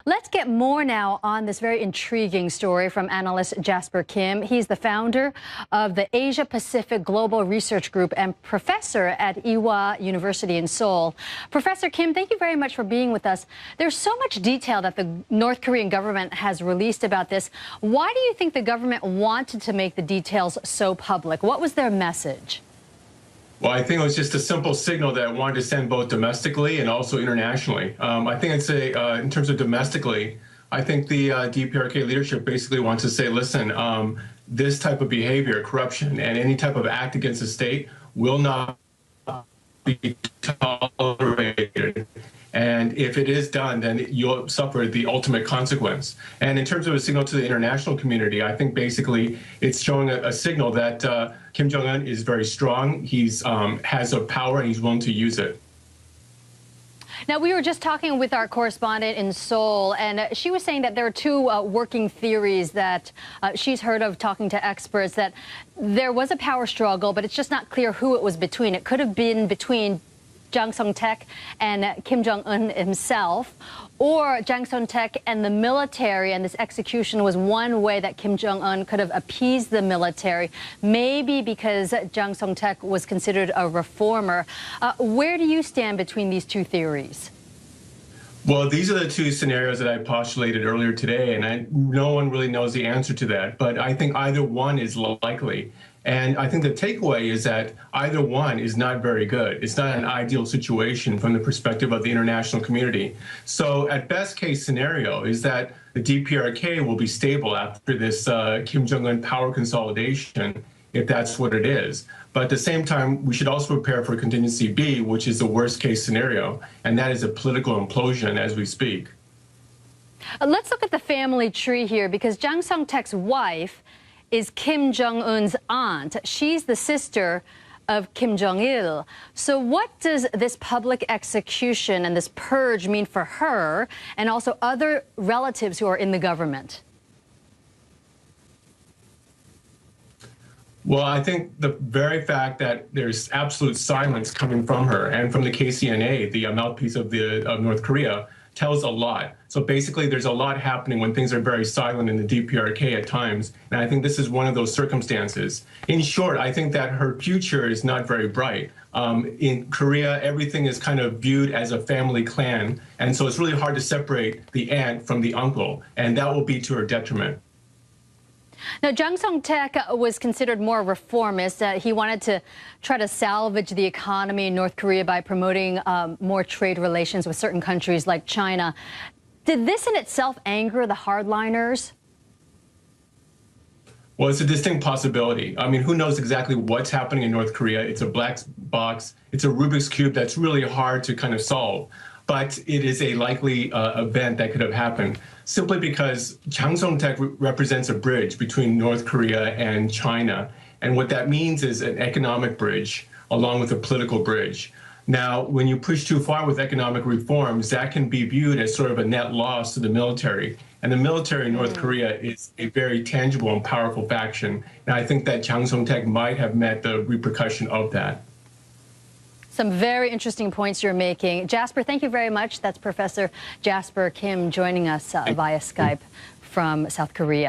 Let's get more now on this very intriguing story from analyst Jasper Kim. He's the founder of the Asia Pacific Global Research Group and professor at Ewha University in Seoul. Professor Kim, thank you very much for being with us. There's so much detail that the North Korean government has released about this. Why do you think the government wanted to make the details so public? What was their message? Well, I think it was just a simple signal that it wanted to send both domestically and also internationally. I think it's in terms of domestically, I think the DPRK leadership basically wants to say, listen, this type of behavior, corruption, and any type of act against the state will not be tolerated. And if it is done, then you'll suffer the ultimate consequence. And in terms of a signal to the international community, I think basically it's showing a signal that Kim Jong-un is very strong. He's has a power and he's willing to use it. Now, we were just talking with our correspondent in Seoul, and she was saying that there are two working theories that she's heard of talking to experts, that there was a power struggle, but it's just not clear who it was between. It could have been between Jang Song-taek and Kim Jong-un himself, or Jang Song-taek and the military, and this execution was one way that Kim Jong-un could have appeased the military, maybe because Jang Song-taek was considered a reformer. Where do you stand between these two theories? Well, these are the two scenarios that I postulated earlier today, and no one really knows the answer to that, but I think either one is likely. And I think the takeaway is that either one is not very good. It's not an ideal situation from the perspective of the international community. So at best case scenario is that the DPRK will be stable after this Kim Jong-un power consolidation, if that's what it is. But at the same time, we should also prepare for contingency B, which is the worst case scenario, and that is a political implosion as we speak. Let's look at the family tree here, because Jang Song-taek's wife is Kim Jong-un's aunt. She's the sister of Kim Jong-il. So what does this public execution and this purge mean for her and also other relatives who are in the government? Well, I think the very fact that there's absolute silence coming from her and from the KCNA, the mouthpiece of North Korea, tells a lot. So basically, there's a lot happening when things are very silent in the DPRK at times, and I think this is one of those circumstances. In short, I think that her future is not very bright. In Korea, everything is kind of viewed as a family clan, and so it's really hard to separate the aunt from the uncle, and that will be to her detriment. Now, Jang Song-taek was considered more reformist. He wanted to try to salvage the economy in North Korea by promoting more trade relations with certain countries like China. Did this in itself anger the hardliners? Well, it's a distinct possibility. I mean, who knows exactly what's happening in North Korea? It's a black box. It's a Rubik's Cube that's really hard to kind of solve. But it is a likely event that could have happened simply because Jang Song-taek represents a bridge between North Korea and China. And what that means is an economic bridge along with a political bridge. Now, when you push too far with economic reforms, that can be viewed as sort of a net loss to the military. And the military in North Korea is a very tangible and powerful faction. And I think that Jang Song-taek might have met the repercussion of that. Some very interesting points you're making. Jasper, thank you very much. That's Professor Jasper Kim joining us via Skype from South Korea.